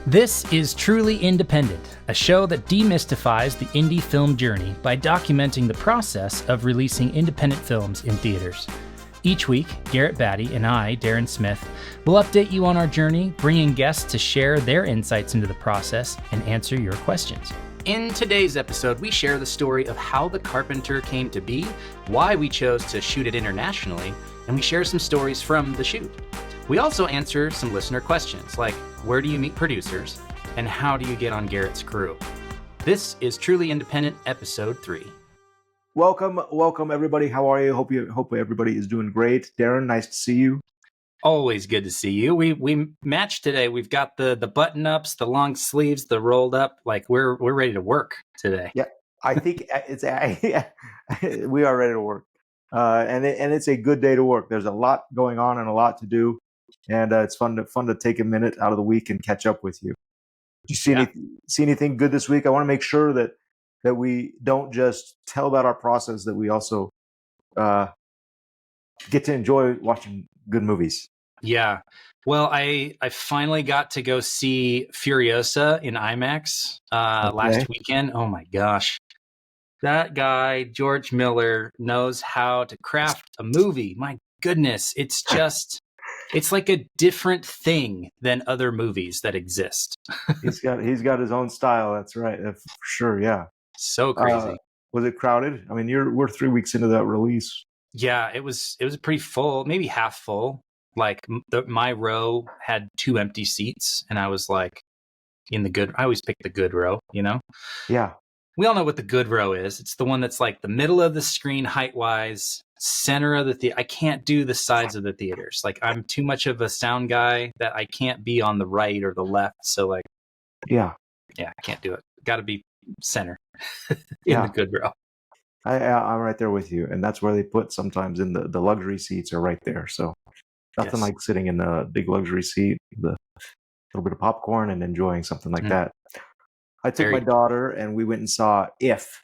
This is Truly Independent, a show that demystifies the indie film journey by documenting the process of releasing independent films in theaters. Each week, Garrett, Batty, and I, Daren Smith, will update you on our journey, bringing guests to share their insights into the process and answer your questions. In today's episode, we share the story of how the Carpenter came to be, why we chose to shoot it internationally, and we share some stories from the shoot. We also answer some listener questions like, where do you meet producers? And how do you get on Garrett's crew? This is Truly Independent, Episode 3. Welcome everybody. How are you? Hope everybody is doing great. Daren, nice to see you. Always good to see you. We matched today. We've got the button-ups, the long sleeves, the rolled up. Like we're ready to work today. Yeah, I think we are ready to work. And it's a good day to work. There's a lot going on and a lot to do. And it's fun to take a minute out of the week and catch up with you. Did you see anything good this week? I want to make sure that we don't just tell about our process, that we also get to enjoy watching good movies. Yeah. Well, I finally got to go see Furiosa in IMAX last weekend. Oh my gosh. That guy, George Miller, knows how to craft a movie. My goodness. It's just... It's like a different thing than other movies that exist. He's got his own style. That's right. For sure. Yeah. So crazy. Was it crowded? I mean, we're 3 weeks into that release. Yeah, it was pretty full, maybe half full. Like my row had 2 empty seats, and I was like I always pick the good row, you know? Yeah. We all know what the good row is. It's the one that's like the middle of the screen height-wise, center of the theater. I can't do the sides of the theaters. Like I'm too much of a sound guy that I can't be on the right or the left. So like, yeah, I can't do it. Got to be center in the good row. I'm right there with you. And that's where they put sometimes in the luxury seats are right there. So nothing like sitting in a big luxury seat, with a little bit of popcorn and enjoying something like that. I took my daughter and we went and saw If,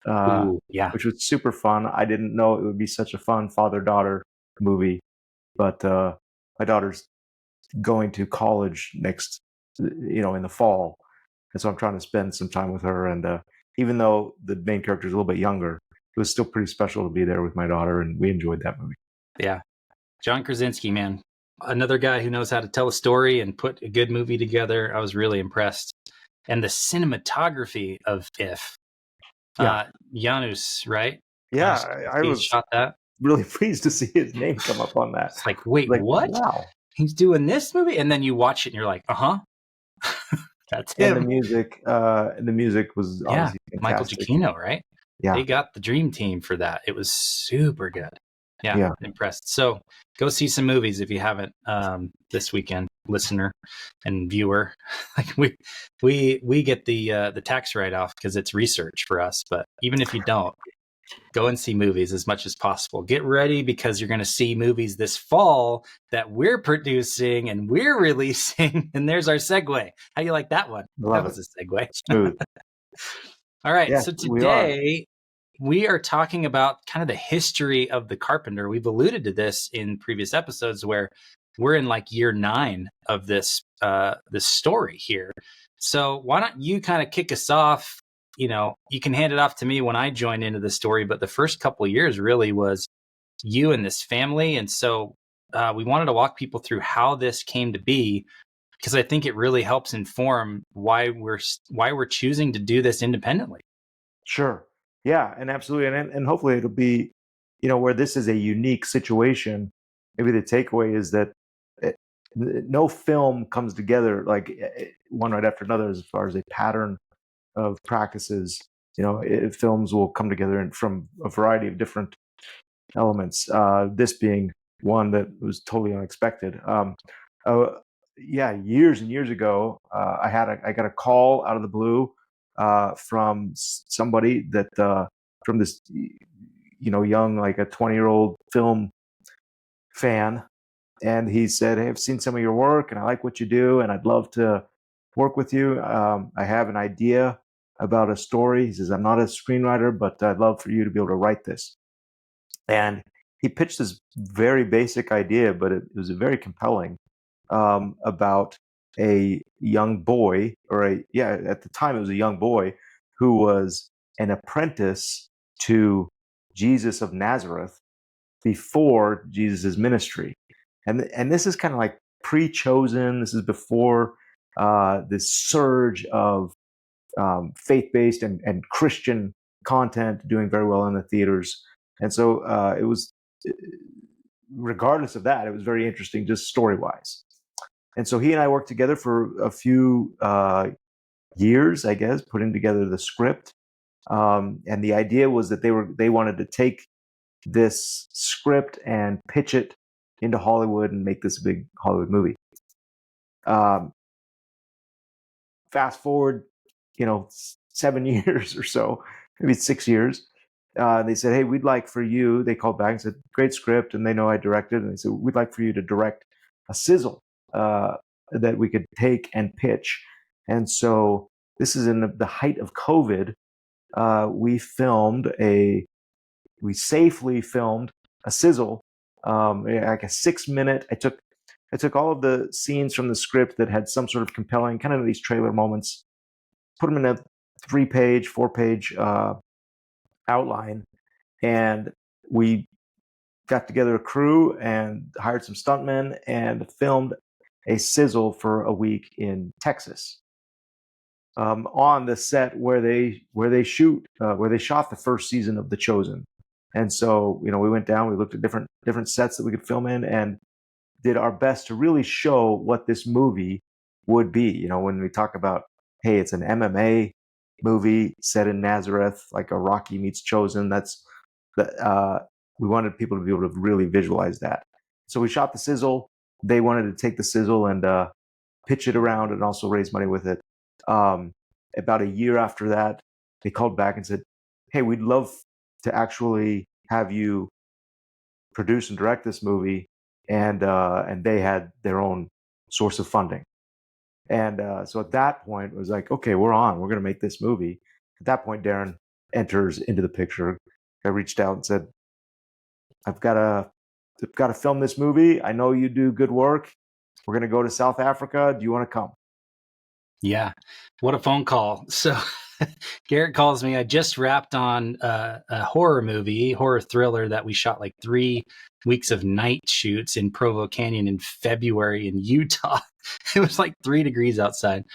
which was super fun. I didn't know it would be such a fun father-daughter movie, but my daughter's going to college next, in the fall, and so I'm trying to spend some time with her. And even though the main character is a little bit younger, it was still pretty special to be there with my daughter, and we enjoyed that movie. Yeah, John Krasinski, man, another guy who knows how to tell a story and put a good movie together. I was really impressed. And the cinematography of If, Janus, right? Yeah, I was shot that. Really pleased to see his name come up on that. It's like, wait, what? Wow, he's doing this movie, and then you watch it, and you're like, that's him. And the music was obviously fantastic. Michael Giacchino, right? Yeah, they got the dream team for that. It was super good. Yeah. Impressed. So go see some movies if you haven't this weekend, listener and viewer. Like we get the tax write-off because it's research for us. But even if you don't, go and see movies as much as possible. Get ready because you're going to see movies this fall that we're producing and we're releasing. And there's our segue. How do you like that one? That was a segue. Smooth. All right. So today we are talking about kind of the history of the Carpenter. We've alluded to this in previous episodes where we're in like year 9 of this story here. So why don't you kind of kick us off? You can hand it off to me when I join into the story, but the first couple of years really was you and this family. And so we wanted to walk people through how this came to be, because I think it really helps inform why we're choosing to do this independently. Sure. Yeah, and absolutely. And hopefully it'll be, where this is a unique situation. Maybe the takeaway is that no film comes together like one right after another as far as a pattern of practices. Films will come together from a variety of different elements. This being one that was totally unexpected. Years and years ago, I got a call out of the blue from somebody that from this young, like a 20-year-old film fan, and he said, "Hey, I've seen some of your work and I like what you do and I'd love to work with you. I have an idea about a story." He says, "I'm not a screenwriter, but I'd love for you to be able to write this." And he pitched this very basic idea, but it was very compelling, about a young boy, at the time it was a young boy who was an apprentice to Jesus of Nazareth before Jesus' ministry. And this is kind of like pre-chosen. This is before this surge of faith-based and Christian content doing very well in the theaters. And so it was, regardless of that, it was very interesting just story-wise. And so he and I worked together for a few years, I guess, putting together the script. And the idea was that they wanted to take this script and pitch it into Hollywood and make this big Hollywood movie. Fast forward, 7 years or so, maybe 6 years. They said, "Hey, we'd like for you." They called back and said, "Great script," and they know I directed, and they said, "We'd like for you to direct a sizzle that we could take and pitch." And so this is in the height of COVID. We safely filmed a sizzle, like a 6 minute. I took all of the scenes from the script that had some sort of compelling, kind of these trailer moments, put them in a 3-page, 4-page outline, and we got together a crew and hired some stuntmen and filmed a sizzle for a week in Texas, on the set where they shot the first season of The Chosen. And so, we went down, we looked at different sets that we could film in, and did our best to really show what this movie would be. When we talk about, hey, it's an MMA movie set in Nazareth, like a Rocky meets Chosen, we wanted people to be able to really visualize that. So we shot the sizzle. They wanted to take the sizzle and pitch it around and also raise money with it. About a year after that, they called back and said, "Hey, we'd love to actually have you produce and direct this movie," and they had their own source of funding. And so at that point, it was like, okay, we're going to make this movie. At that point, Daren enters into the picture. I reached out and said, I've got to film this movie. I know you do good work. We're going to go to South Africa. Do you want to come? Yeah. What a phone call. So Garrett calls me. I just wrapped on a horror thriller that we shot like 3 weeks of night shoots in Provo Canyon in February in Utah. It was like 3 degrees outside.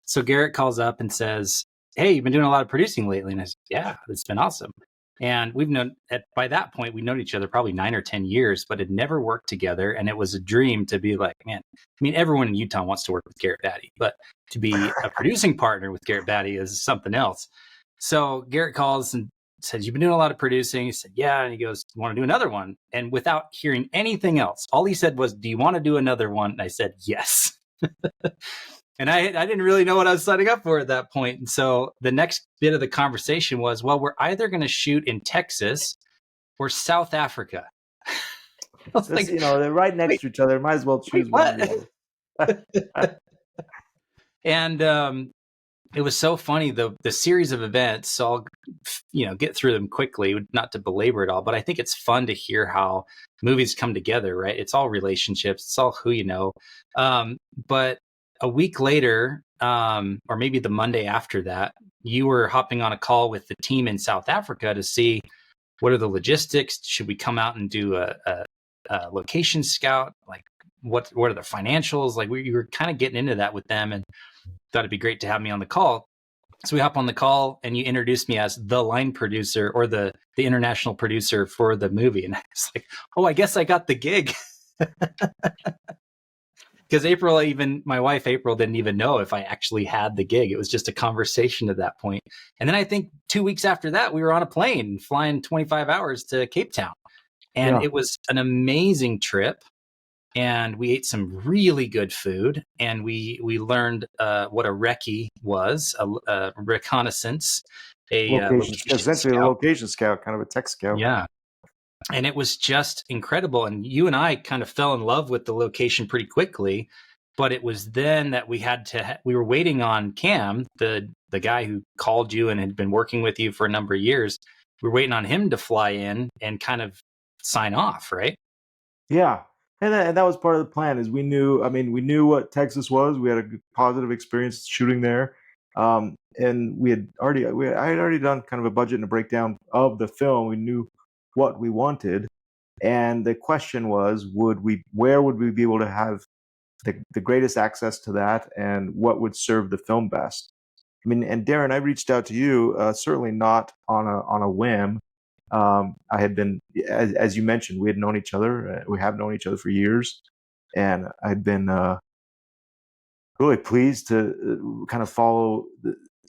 So Garrett calls up and says, "Hey, you've been doing a lot of producing lately." And I said, "Yeah, it's been awesome." And by that point, we'd known each other probably 9 or 10 years, but had never worked together. And it was a dream to be like, man, everyone in Utah wants to work with Garrett Batty, but to be a producing partner with Garrett Batty is something else. So Garrett calls and says, "You've been doing a lot of producing." He said, "Yeah." And he goes, "You want to do another one?" And without hearing anything else, all he said was, "Do you want to do another one?" And I said, "Yes." And I didn't really know what I was signing up for at that point. And so the next bit of the conversation was, well, we're either going to shoot in Texas or South Africa. Like, they're right next to each other. Might as well choose one or the other. And it was so funny, the series of events. So I'll get through them quickly, not to belabor it all, but I think it's fun to hear how movies come together, right? It's all relationships. It's all who you know. But a week later, or maybe the Monday after that, you were hopping on a call with the team in South Africa to see what are the logistics. Should we come out and do a location scout? Like, what are the financials? Like, you were kind of getting into that with them, and thought it'd be great to have me on the call. So we hop on the call, and you introduced me as the line producer, or the international producer for the movie. And I was like, oh, I guess I got the gig. Because my wife April didn't even know if I actually had the gig. It was just a conversation at that point. And then I think 2 weeks after that, we were on a plane flying 25 hours to Cape Town. And It was an amazing trip. And we ate some really good food. And we learned what a recce was, a reconnaissance, essentially a location scout, kind of a tech scout. Yeah. And it was just incredible. And you and I kind of fell in love with the location pretty quickly. But it was then that we were waiting on Cam, the guy who called you and had been working with you for a number of years. We were waiting on him to fly in and kind of sign off, right? Yeah. And that was part of the plan. Is we knew, I mean, we knew what Texas was. We had a positive experience shooting there, and I had already done kind of a budget and a breakdown of the film. We knew what we wanted, and the question was, where would we be able to have the greatest access to that, and what would serve the film best? I mean, and Daren, I reached out to you, certainly not on a whim. I had been, as you mentioned, we had known each other. We have known each other for years, and I'd been really pleased to kind of follow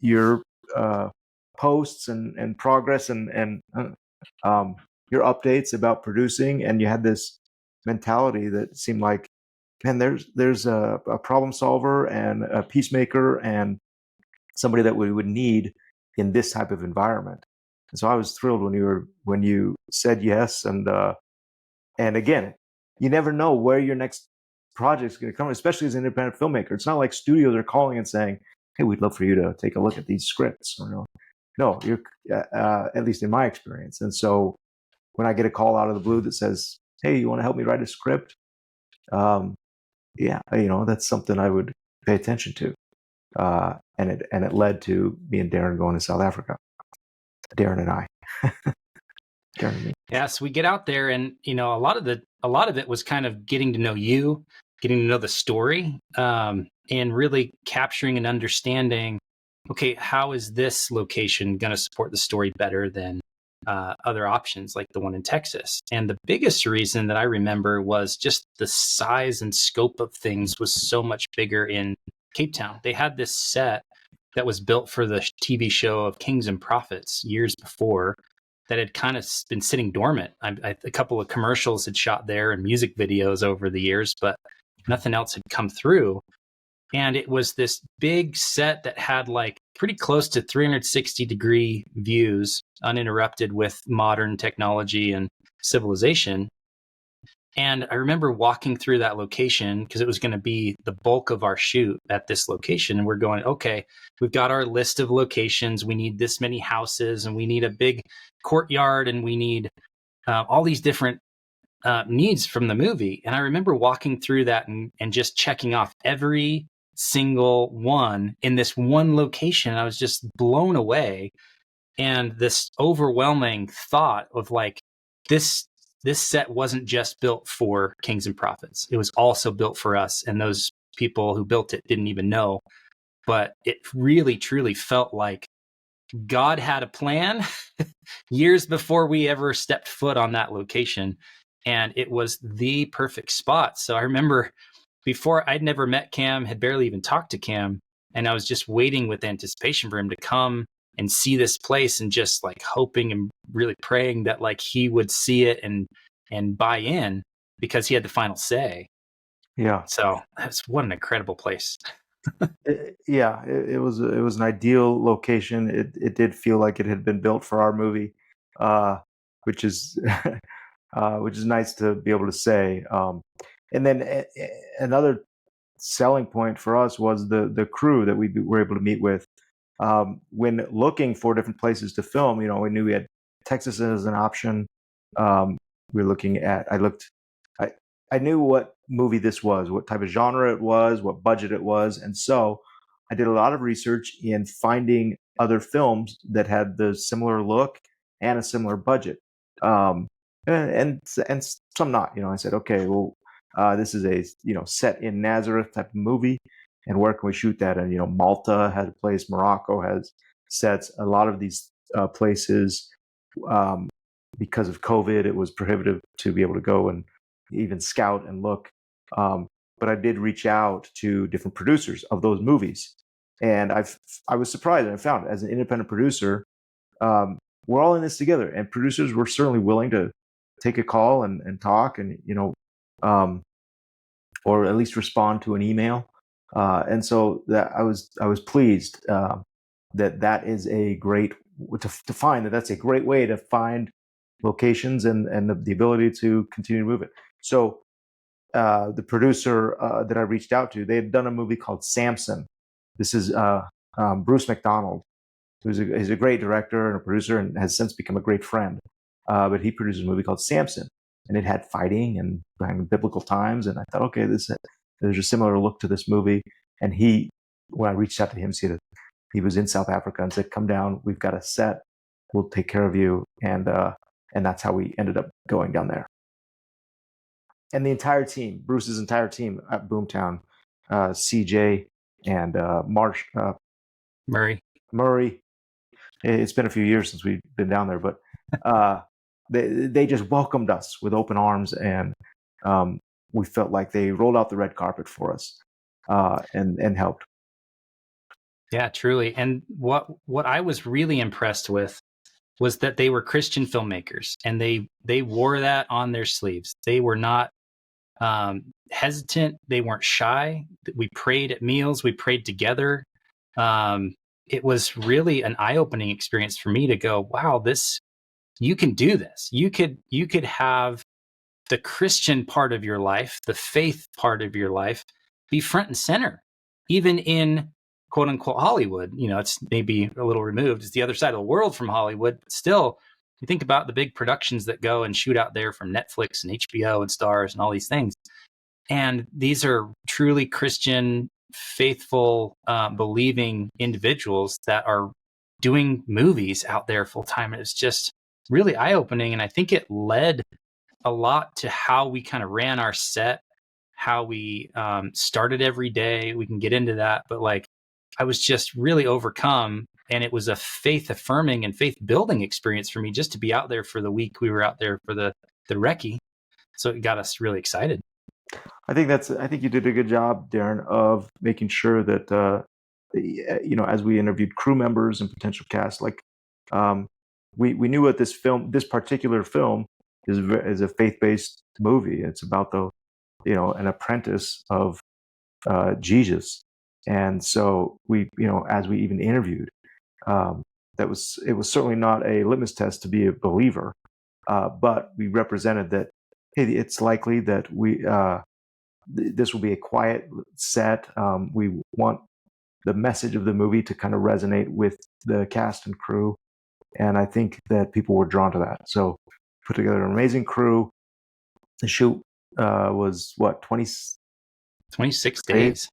your uh, posts and progress and your updates about producing. And you had this mentality that seemed like, man, there's a problem solver and a peacemaker and somebody that we would need in this type of environment. And so I was thrilled when you said yes. And again, you never know where your next project is going to come, especially as an independent filmmaker. It's not like studios are calling and saying, "Hey, we'd love for you to take a look at these scripts." Or no, you're at least in my experience. And so when I get a call out of the blue that says, "Hey, you want to help me write a script?" Yeah, that's something I would pay attention to. And it led to me and Daren going to South Africa. Daren and I. Daren and me. Yeah, so we get out there, and a lot of it was kind of getting to know you, getting to know the story, and really capturing and understanding. Okay, how is this location going to support the story better than other options like the one in Texas? And the biggest reason that I remember was just the size and scope of things was so much bigger in Cape Town. They had this set that was built for the TV show of Kings and Prophets years before that had kind of been sitting dormant. A couple of commercials had shot there and music videos over the years, but nothing else had come through. And it was this big set that had like pretty close to 360-degree views, uninterrupted with modern technology and civilization. And I remember walking through that location because it was going to be the bulk of our shoot at this location. And we're going, okay, we've got our list of locations. We need this many houses, and we need a big courtyard, and we need all these different needs from the movie. And I remember walking through that and just checking off every single one in this one location. I was just blown away. And this overwhelming thought of like, this set wasn't just built for Kings and Prophets. It was also built for us. And those people who built it didn't even know. But it really, truly felt like God had a plan years before we ever stepped foot on that location. And it was the perfect spot. So I remember before, I'd never met Cam, had barely even talked to Cam. And I was just waiting with anticipation for him to come and see this place, and just like hoping and really praying that like he would see it and buy in, because he had the final say. Yeah. So what an incredible place. It was an ideal location. It did feel like it had been built for our movie, which is which is nice to be able to say. And then another selling point for us was the crew that we were able to meet with. When looking for different places to film, we knew we had Texas as an option. We were looking at. I knew what movie this was, what type of genre it was, what budget it was, and so I did a lot of research in finding other films that had the similar look and a similar budget, and some not. I said, okay, well, this is a set in Nazareth type of movie, and where can we shoot that? And Malta has a place, Morocco has sets. A lot of these places, because of COVID, it was prohibitive to be able to go and even scout and look. But I did reach out to different producers of those movies, and I was surprised. I found, as an independent producer, we're all in this together, and producers were certainly willing to take a call and talk, and or at least respond to an email. And so that I was pleased that is a great to find that's a great way to find locations and the ability to continue to move it. So the producer that I reached out to, they had done a movie called Samson. This is Bruce McDonald, who's a great director and a producer, and has since become a great friend. But he produced a movie called Samson, and it had fighting and biblical times. And I thought, okay, there's a similar look to this movie. And when I reached out to him, he was in South Africa and said, come down, we've got a set, we'll take care of you. And that's how we ended up going down there. And the entire team, Bruce's entire team at Boomtown, CJ and Murray. It's been a few years since we've been down there, but they just welcomed us with open arms, and we felt like they rolled out the red carpet for us and helped. Yeah, truly. And what I was really impressed with was that they were Christian filmmakers, and they wore that on their sleeves. They were not hesitant. They weren't shy. We prayed at meals. We prayed together. It was really an eye-opening experience for me to go, wow, you can do this. You could have the Christian part of your life, the faith part of your life, be front and center, even in quote unquote Hollywood. It's maybe a little removed. It's the other side of the world from Hollywood, but still, you think about the big productions that go and shoot out there from Netflix and HBO and Stars and all these things. And these are truly Christian, faithful, believing individuals that are doing movies out there full time. And it's just really eye-opening. And I think it led a lot to how we kind of ran our set, how we started every day. We can get into that. But I was just really overcome. And it was a faith affirming and faith building experience for me just to be out there for the week we were out there for the recce. So it got us really excited. I think you did a good job, Daren, of making sure that as we interviewed crew members and potential cast, we knew what this particular film is a faith-based movie. It's about an apprentice of Jesus, and so as we even interviewed, it was certainly not a litmus test to be a believer, but we represented that. Hey, it's likely that this will be a quiet set. We want the message of the movie to kind of resonate with the cast and crew. And I think that people were drawn to that. So put together an amazing crew. The shoot was 26 days.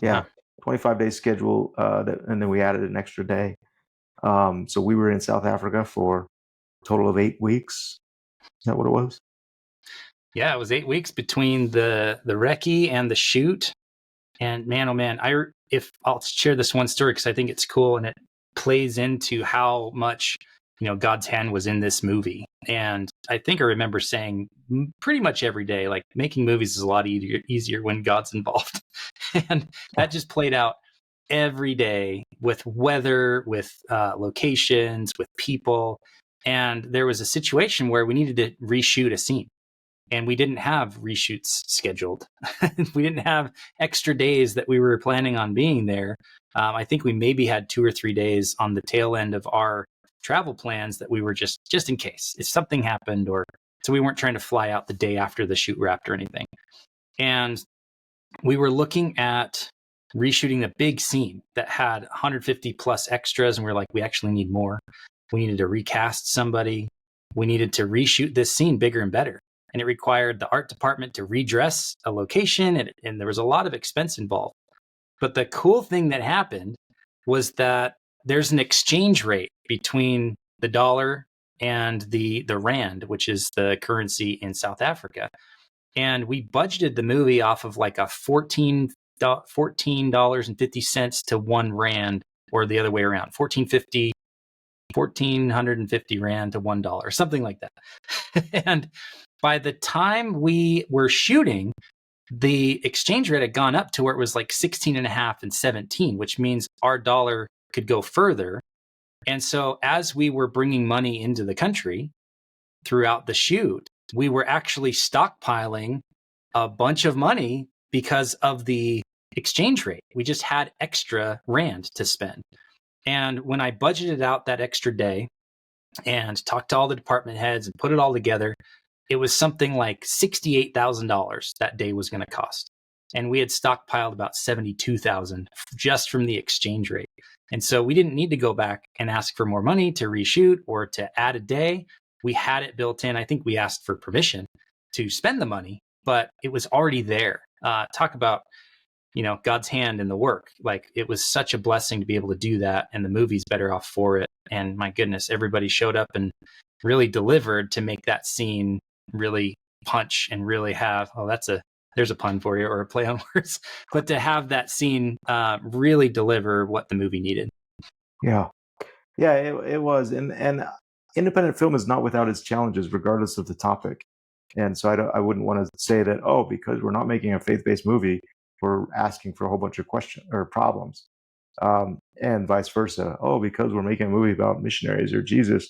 Yeah, 25 days schedule. And then we added an extra day. So we were in South Africa for a total of 8 weeks. Is that what it was? Yeah, it was 8 weeks between the recce and the shoot. And man, oh man, I'll share this one story because I think it's cool and it plays into how much God's hand was in this movie. And I think I remember saying pretty much every day, making movies is a lot easier when God's involved. And that just played out every day with weather, with locations, with people. And there was a situation where we needed to reshoot a scene. And we didn't have reshoots scheduled. We didn't have extra days that we were planning on being there. I think we maybe had 2 or 3 days on the tail end of our travel plans that we were just in case if something happened, so we weren't trying to fly out the day after the shoot wrapped or anything. And we were looking at reshooting a big scene that had 150 plus extras. And we're like, we actually need more. We needed to recast somebody. We needed to reshoot this scene bigger and better. And it required the art department to redress a location, and there was a lot of expense involved. But the cool thing that happened was that there's an exchange rate between the dollar and the rand, which is the currency in South Africa. And we budgeted the movie off of a $14.50 to 1 rand, or the other way around, 1,450 rand to $1, something like that. And by the time we were shooting, the exchange rate had gone up to where it was 16.5 and 17, which means our dollar could go further. And so as we were bringing money into the country throughout the shoot, we were actually stockpiling a bunch of money because of the exchange rate. We just had extra rand to spend. And when I budgeted out that extra day and talked to all the department heads and put it all together, it was something like $68,000 that day was going to cost. And we had stockpiled about $72,000 just from the exchange rate. And so we didn't need to go back and ask for more money to reshoot or to add a day. we had it built in. I think we asked for permission to spend the money, but it was already there. Talk about, God's hand in the work. Like, it was such a blessing to be able to do that, and the movie's better off for it. And my goodness, everybody showed up and really delivered to make that scene really punch and really have, there's a pun for you, or a play on words, but to have that scene really deliver what the movie needed. Yeah. Yeah, it was. And independent film is not without its challenges, regardless of the topic. And so I wouldn't want to say that, because we're not making a faith-based movie, we're asking for a whole bunch of questions or problems. And vice versa. Because we're making a movie about missionaries or Jesus,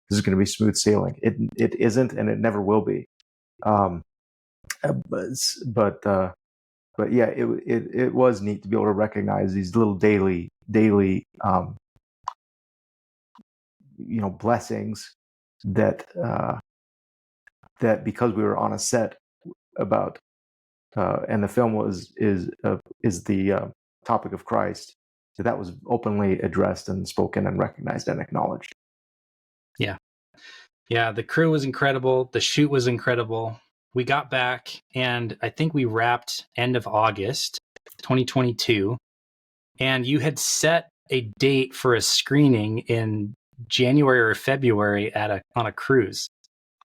this is going to be smooth sailing. It isn't, and it never will be. But yeah, it was neat to be able to recognize these little daily blessings that because we were on a set about and the film is the topic of Christ, that was openly addressed and spoken and recognized and acknowledged. Yeah, the crew was incredible. The shoot was incredible. We got back, and I think we wrapped end of August 2022, and you had set a date for a screening in January or February on a cruise.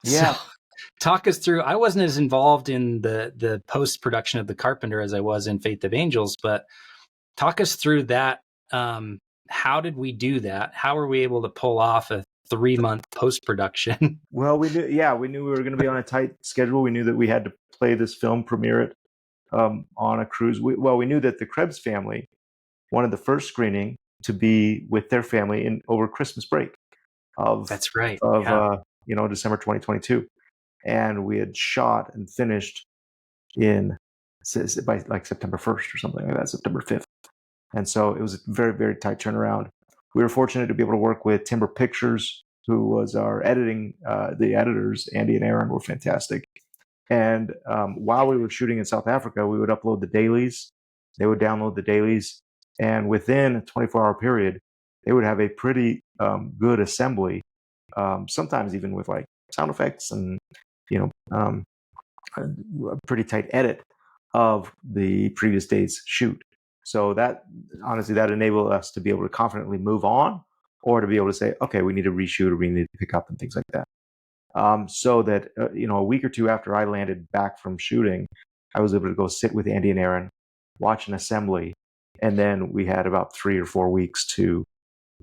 Yeah. So, talk us through. I wasn't as involved in the post-production of the Carpenter as I was in Faith of Angels, but talk us through that. How did we do that? How were we able to pull off a 3-month post-production? Well, we knew we were going to be on a tight schedule. We knew that we had to play this film, premiere it on a cruise. We knew that the Krebs family wanted the first screening to be with their family over Christmas break That's right. December 2022. And we had shot and finished by like September 1st or something like that, September 5th. And so it was a very, very tight turnaround. We were fortunate to be able to work with Timber Pictures, who was our the editors. Andy and Aaron were fantastic. And while we were shooting in South Africa, we would upload the dailies. They would download the dailies. And within a 24-hour period, they would have a pretty good assembly, sometimes even with like sound effects and, a pretty tight edit of the previous day's shoot. So that enabled us to be able to confidently move on, or to be able to say, okay, we need to reshoot, or we need to pick up, and things like that. So that, a week or two after I landed back from shooting, I was able to go sit with Andy and Aaron, watch an assembly, and then we had about 3 or 4 weeks to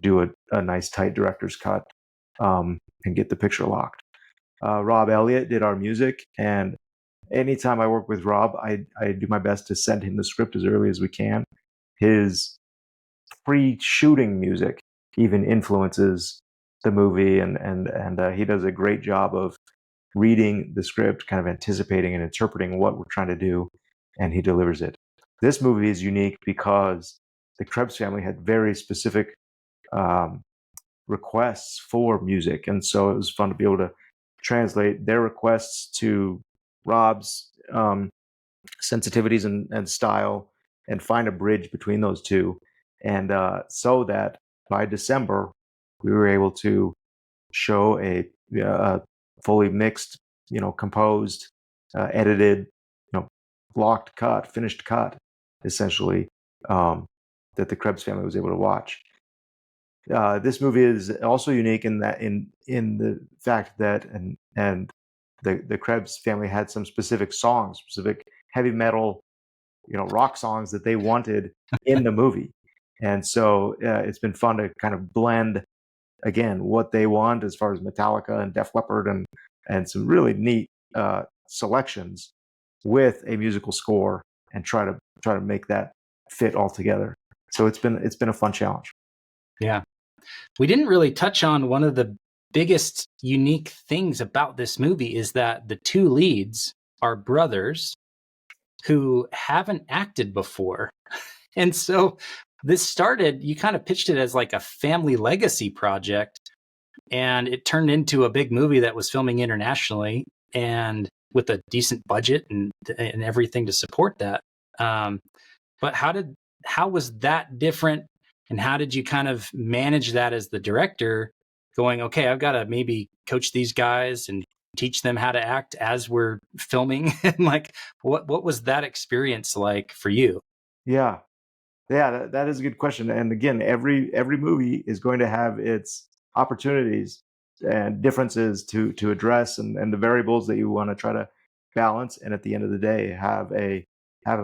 do a nice tight director's cut and get the picture locked. Rob Elliott did our music, and anytime I work with Rob, I do my best to send him the script as early as we can. His pre-shooting music even influences the movie, and he does a great job of reading the script, kind of anticipating and interpreting what we're trying to do, and he delivers it. This movie is unique because the Krebs family had very specific requests for music, and so it was fun to be able to translate their requests to Rob's sensitivities and style, and find a bridge between those two. And so that by December, we were able to show a fully mixed, composed, edited, locked cut, finished cut, essentially, that the Krebs family was able to watch. This movie is also unique in the fact that and the Krebs family had some specific songs, specific heavy metal, rock songs that they wanted in the movie. And so it's been fun to kind of blend, again, what they want as far as Metallica and Def Leppard and some really neat selections with a musical score, and try to make that fit all together. So it's been a fun challenge. Yeah. We didn't really touch on one of the biggest unique things about this movie, is that the two leads are brothers who haven't acted before. And so this started, you kind of pitched it as like a family legacy project, and it turned into a big movie that was filming internationally and with a decent budget and everything to support that. But how was that different? And how did you kind of manage that as the director going, okay, I've got to maybe coach these guys and teach them how to act as we're filming? And like, what was that experience like for you? Yeah. Yeah, that is a good question. And again, every movie is going to have its opportunities and differences to address, and the variables that you want to try to balance. And at the end of the day, have a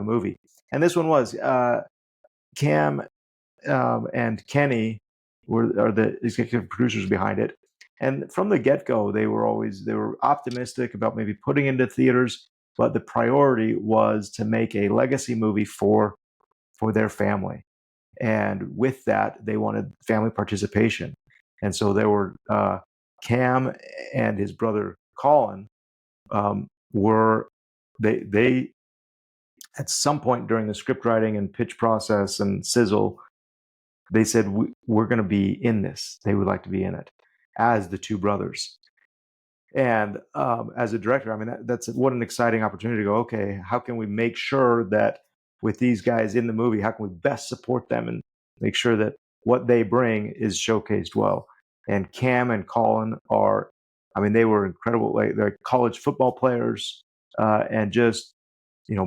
movie. And this one was Cam and Kenny are the executive producers behind it. And from the get-go, they were optimistic about maybe putting into theaters, but the priority was to make a legacy movie for their family. And with that, they wanted family participation. And so there were Cam and his brother Colin were they at some point during the script writing and pitch process and sizzle, they said we're going to be in this. They would like to be in it as the two brothers. And as a director, I mean, that's what an exciting opportunity to go, okay, how can we make sure that with these guys in the movie, how can we best support them and make sure that what they bring is showcased well? And Cam and Colin are, I mean, they were incredible. Like, they're college football players, and just,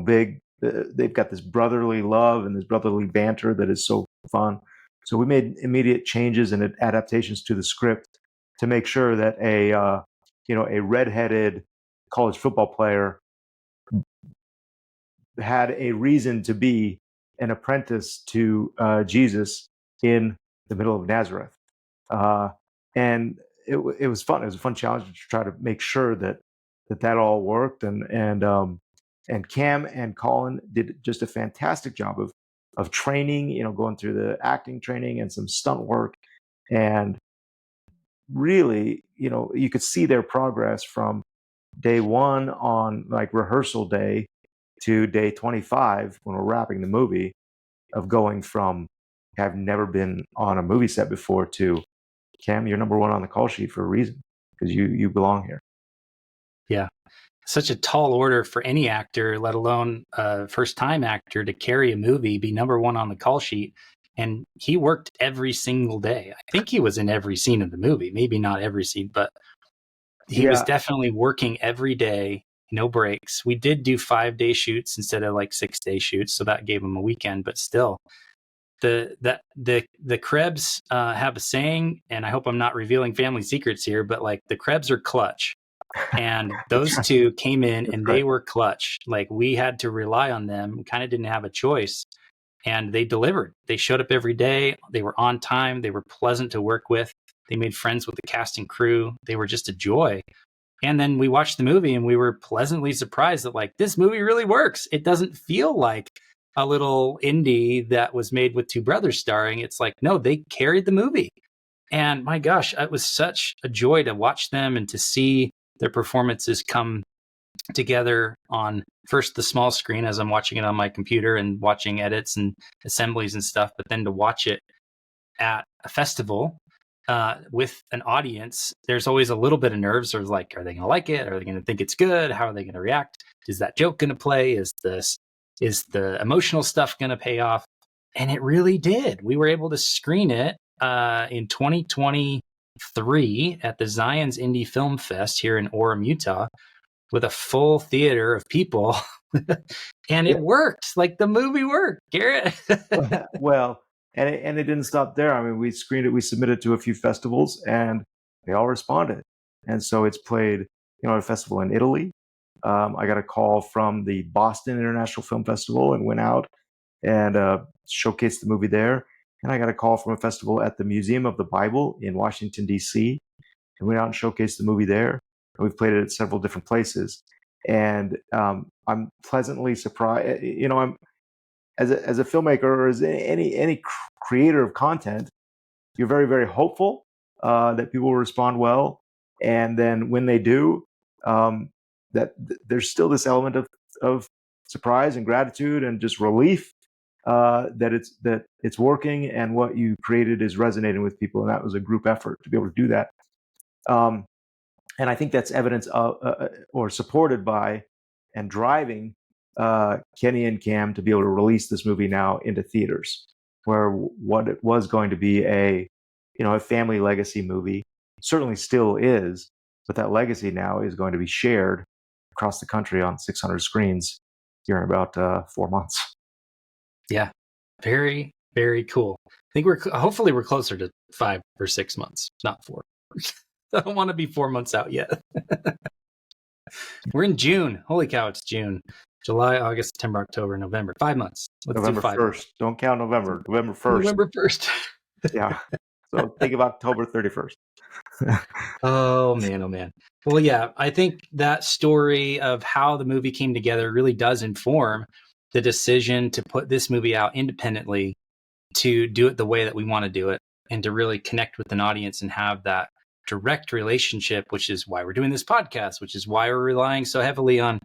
big. They've got this brotherly love and this brotherly banter that is so fun. So we made immediate changes and adaptations to the script to make sure that a redheaded college football player had a reason to be an apprentice to Jesus in the middle of Nazareth. And it was fun. It was a fun challenge to try to make sure that all worked. And Cam and Colin did just a fantastic job of training, going through the acting training and some stunt work. And really, you could see their progress from day one on like rehearsal day to day 25 when we're wrapping the movie, of going from I've never been on a movie set before to Cam, you're number one on the call sheet for a reason, because you belong here. Yeah. Such a tall order for any actor, let alone a first-time actor, to carry a movie, be number one on the call sheet. And he worked every single day. I think he was in every scene of the movie, maybe not every scene, but he was definitely working every day, no breaks. We did do 5-day shoots instead of like 6-day shoots, so that gave him a weekend. But still, the Krebs have a saying, and I hope I'm not revealing family secrets here, but like the Krebs are clutch. And those two came in and they were clutch. Like, we had to rely on them, kind of didn't have a choice. And they delivered. They showed up every day. They were on time. They were pleasant to work with. They made friends with the cast and crew. They were just a joy. And then we watched the movie and we were pleasantly surprised that, like, this movie really works. It doesn't feel like a little indie that was made with two brothers starring. It's like, no, they carried the movie. And my gosh, it was such a joy to watch them and to see their performances come together on first the small screen as I'm watching it on my computer and watching edits and assemblies and stuff, but then to watch it at a festival with an audience. There's always a little bit of nerves, or like, are they going to like it? Are they going to think it's good? How are they going to react? Is that joke going to play? Is the emotional stuff going to pay off? And it really did. We were able to screen it in 2023 at the Zion's Indie Film Fest here in Orem, Utah, with a full theater of people. And it worked. Like, the movie worked, Garrett. Well, and it didn't stop there. I mean, we screened it, we submitted to a few festivals, and they all responded. And so it's played, at a festival in Italy. I got a call from the Boston International Film Festival and went out and showcased the movie there. And I got a call from a festival at the Museum of the Bible in Washington, D.C., and went out and showcased the movie there. And we've played it at several different places. And I'm pleasantly surprised. I'm as a filmmaker, or as any creator of content, you're very, very hopeful that people will respond well. And then when they do, there's still this element of surprise and gratitude and just relief that it's working and what you created is resonating with people. And that was a group effort to be able to do that. And I think that's evidence of, or supported by and driving Kenny and Cam to be able to release this movie now into theaters, where what it was going to be a family legacy movie certainly still is, but that legacy now is going to be shared across the country on 600 screens here in about 4 months. Yeah, very, very cool. I think hopefully we're closer to 5 or 6 months, not 4. I don't want to be 4 months out yet. We're in June. Holy cow, it's June. July, August, September, October, November. 5 months. Let's November do 5 1st. months. Don't count November. November 1st. November 1st. Yeah. So think of October 31st. Oh man. Well, yeah, I think that story of how the movie came together really does inform the decision to put this movie out independently, to do it the way that we want to do it, and to really connect with an audience and have that direct relationship, which is why we're doing this podcast, which is why we're relying so heavily on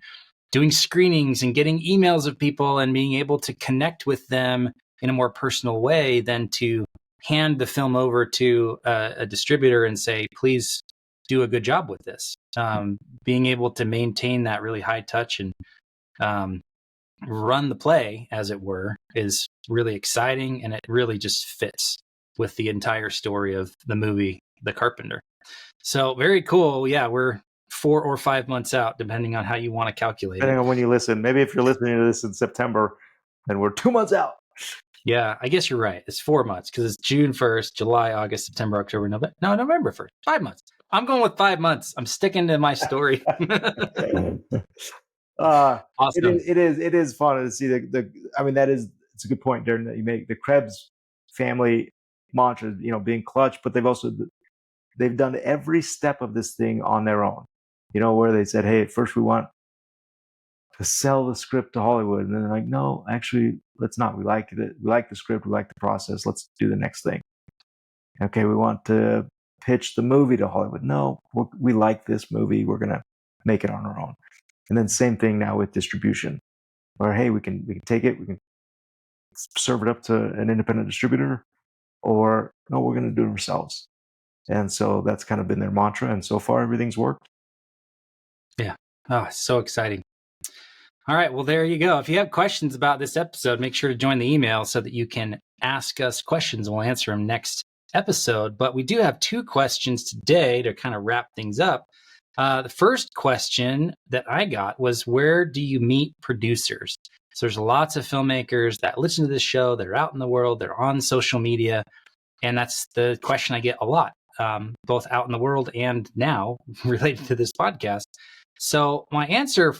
doing screenings and getting emails of people and being able to connect with them in a more personal way than to hand the film over to a distributor and say, please do a good job with this. Being able to maintain that really high touch and run the play, as it were, is really exciting, and it really just fits with the entire story of the movie, The Carpenter. So very cool. Yeah, we're 4 or 5 months out, depending on how you want to calculate Depending it. on when you listen. Maybe if you're listening to this in September, then we're 2 months out. Yeah, I guess you're right. It's 4 months because it's June 1st, July, August, September, October, November. No, November 1st. 5 months. I'm going with 5 months. I'm sticking to my story. Awesome. It is fun to see I mean, it's a good point, Daren, that you make. The Krebs family mantra, being clutch, but they've done every step of this thing on their own. Where they said, hey, at first we want to sell the script to Hollywood, and then they're like, no, actually, let's not. We like it. We like the script. We like the process. Let's do the next thing. Okay, we want to pitch the movie to Hollywood. No, we like this movie. We're gonna make it on our own. And then same thing now with distribution, where hey, we can take it, we can serve it up to an independent distributor, or no, we're going to do it ourselves. And so that's kind of been their mantra, and so far everything's worked. Yeah. Oh, so exciting. All right. Well, there you go. If you have questions about this episode, make sure to join the email so that you can ask us questions, and we'll answer them next episode. But we do have 2 questions today to kind of wrap things up. The first question that I got was, where do you meet producers? So there's lots of filmmakers that listen to this show, that are out in the world, they're on social media. And that's the question I get a lot, both out in the world and now related to this podcast. So my answer,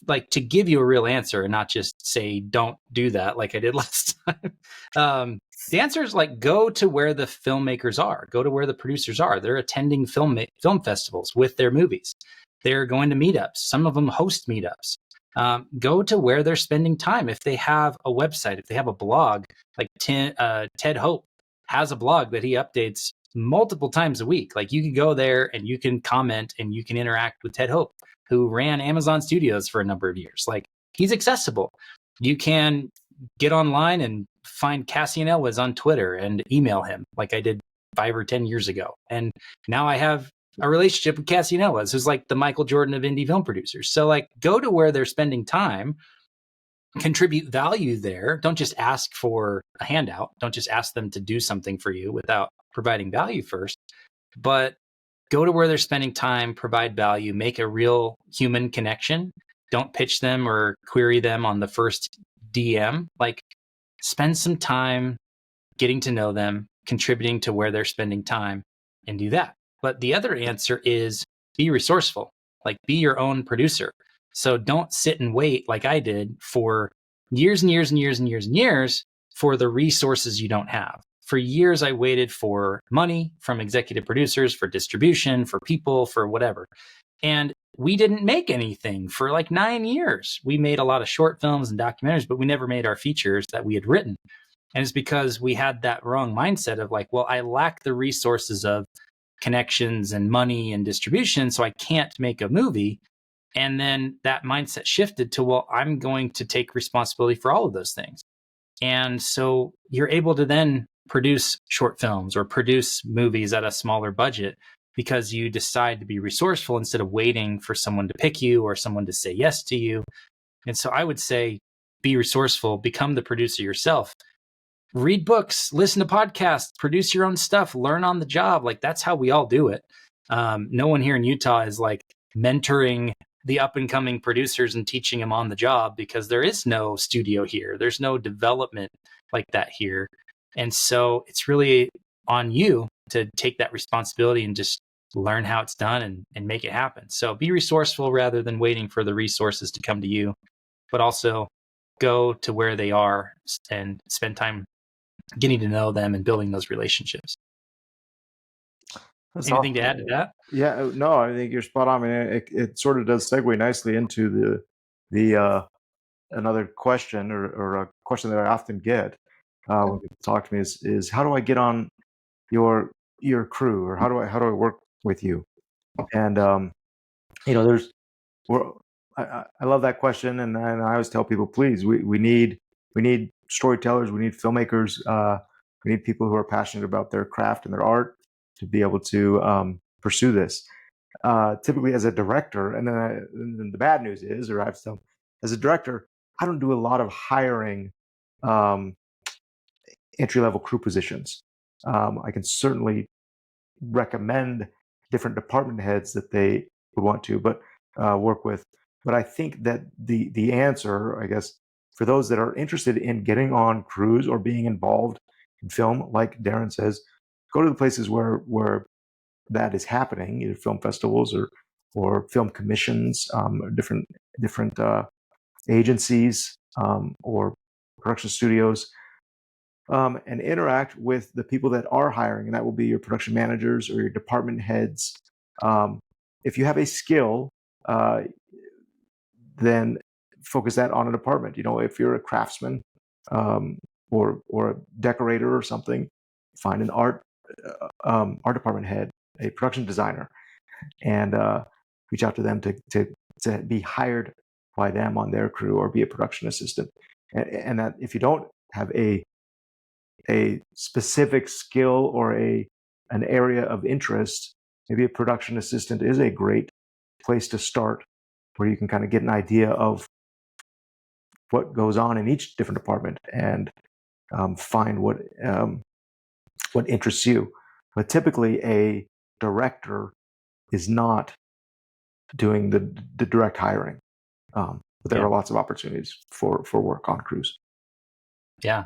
like, to give you a real answer and not just say, don't do that like I did last time. The answer is, like, go to where the filmmakers are, go to where the producers are. They're attending film festivals with their movies. They're going to meetups. Some of them host meetups. Go to where they're spending time. If they have a website, if they have a blog, like Ted Hope has a blog that he updates multiple times a week. Like, you can go there and you can comment and you can interact with Ted Hope, who ran Amazon Studios for a number of years. Like, he's accessible. You can get online and find Cassian Elwes on Twitter and email him, like I did 5 or 10 years ago. And now I have a relationship with Cassian Elwes, who's like the Michael Jordan of indie film producers. So, like, go to where they're spending time, contribute value there. Don't just ask for a handout. Don't just ask them to do something for you without providing value first. But go to where they're spending time, provide value, make a real human connection. Don't pitch them or query them on the first DM. Like, spend some time getting to know them, contributing to where they're spending time, and do that. But the other answer is be resourceful, like, be your own producer. So don't sit and wait like I did for years and years and years and years and years for the resources you don't have. For years, I waited for money from executive producers, for distribution, for people, for whatever. And we didn't make anything for like 9 years. We made a lot of short films and documentaries, but we never made our features that we had written. And it's because we had that wrong mindset of, like, well, I lack the resources of connections and money and distribution, so I can't make a movie. And then that mindset shifted to, well, I'm going to take responsibility for all of those things. And so you're able to then produce short films or produce movies at a smaller budget because you decide to be resourceful instead of waiting for someone to pick you or someone to say yes to you. And so I would say, be resourceful, become the producer yourself. read books, listen to podcasts, produce your own stuff, learn on the job. Like that's how we all do it. No one here in Utah is like mentoring the up and coming producers and teaching them on the job because there is no studio here. There's no development like that here. And so it's really on you to take that responsibility and just learn how it's done and make it happen. So be resourceful rather than waiting for the resources to come to you, but also go to where they are and spend time getting to know them and building those relationships. That's Anything awesome. to add to that? Yeah, no, I think you're spot on. I mean, it sort of does segue nicely into the another question or a question that I often get when people talk to me is how do I get on your crew, or how do I work with you? And there's I love that question, and I always tell people, please, we need storytellers, we need filmmakers, we need people who are passionate about their craft and their art to be able to pursue this. Typically, as a director, and then the bad news is, or I've told, as a director, I don't do a lot of hiring entry-level crew positions. I can certainly recommend different department heads that they would want to, but work with. But I think that the answer, I guess, for those that are interested in getting on crews or being involved in film, like Daren says, go to the places where that is happening, either film festivals or film commissions, different agencies or production studios, and interact with the people that are hiring, and that will be your production managers or your department heads. If you have a skill, then focus that on a department. If you're a craftsman or a decorator or something, find an art department head, a production designer, and reach out to them to be hired by them on their crew or be a production assistant. And that if you don't have a specific skill or an area of interest, maybe a production assistant is a great place to start, where you can kind of get an idea of what goes on in each different department and find what interests you. But typically, a director is not doing the direct hiring, but there are lots of opportunities for work on crews. Yeah.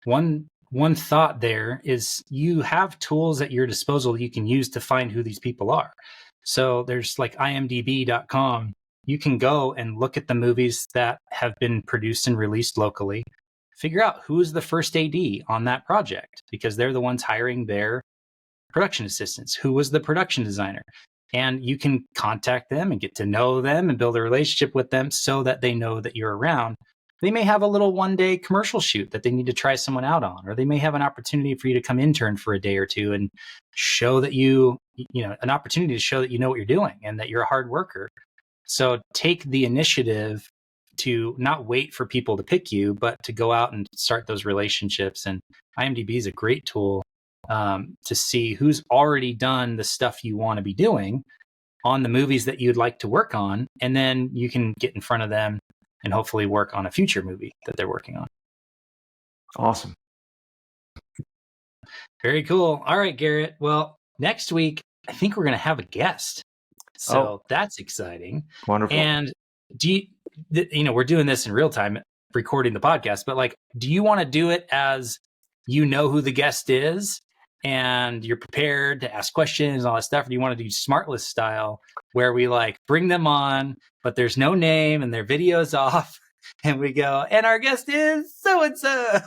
One thought there is you have tools at your disposal you can use to find who these people are. So there's like imdb.com. You can go and look at the movies that have been produced and released locally, figure out who's the first AD on that project, because they're the ones hiring their production assistants. Who was the production designer? And you can contact them and get to know them and build a relationship with them so that they know that you're around. They may have a little one-day commercial shoot that they need to try someone out on, or they may have an opportunity for you to come intern for a day or two and show that an opportunity to show that you know what you're doing and that you're a hard worker. So take the initiative to not wait for people to pick you, but to go out and start those relationships. And IMDb is a great tool to see who's already done the stuff you want to be doing on the movies that you'd like to work on. And then you can get in front of them and hopefully work on a future movie that they're working on. Awesome. Very cool. All right, Garrett. Well, next week, I think we're going to have a guest. So that's exciting. Wonderful. And we're doing this in real time, recording the podcast, but do you want to do it as you know who the guest is and you're prepared to ask questions and all that stuff? Or do you want to do SmartList style where we bring them on, but there's no name and their video's off and we go, and our guest is so-and-so?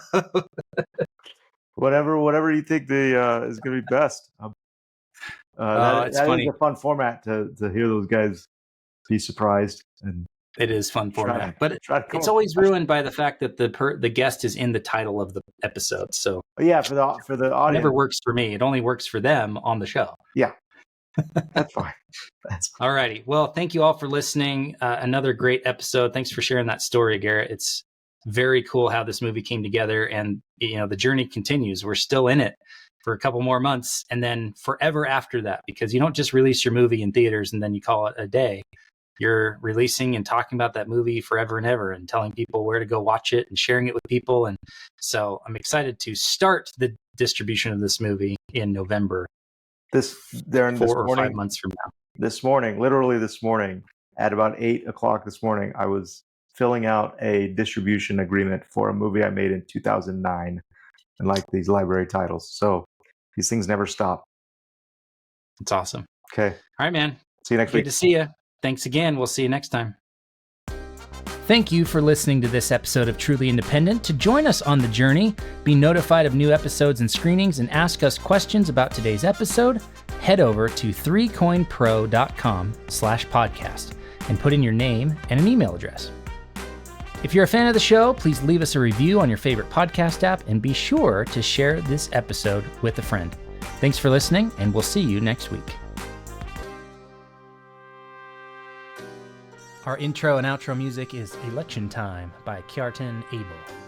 Whatever you think is going to be best. That is a fun format to hear those guys be surprised. And it is fun format, but it's always ruined by the fact that the guest is in the title of the episode. So yeah, for the audience, it never works for me. It only works for them on the show. Yeah, that's fine. All righty. Well, thank you all for listening. Another great episode. Thanks for sharing that story, Garrett. It's very cool how this movie came together, and the journey continues. We're still in it for a couple more months and then forever after that, because you don't just release your movie in theaters and then you call it a day. you're releasing and talking about that movie forever and ever and telling people where to go watch it and sharing it with people. And so I'm excited to start the distribution of this movie in November. Darren, 4 or 5 months from now. Literally this morning, at about 8 o'clock this morning, I was filling out a distribution agreement for a movie I made in 2009 and like these library titles. So these things never stop. It's awesome. Okay. All right, man. See you next week. Good to see you. Thanks again. We'll see you next time. Thank you for listening to this episode of Truly Independent. To join us on the journey, be notified of new episodes and screenings, and ask us questions about today's episode, head over to 3coinpro.com/podcast and put in your name and an email address. If you're a fan of the show, please leave us a review on your favorite podcast app and be sure to share this episode with a friend. Thanks for listening, and we'll see you next week. Our intro and outro music is Election Time by Kjartan Abel.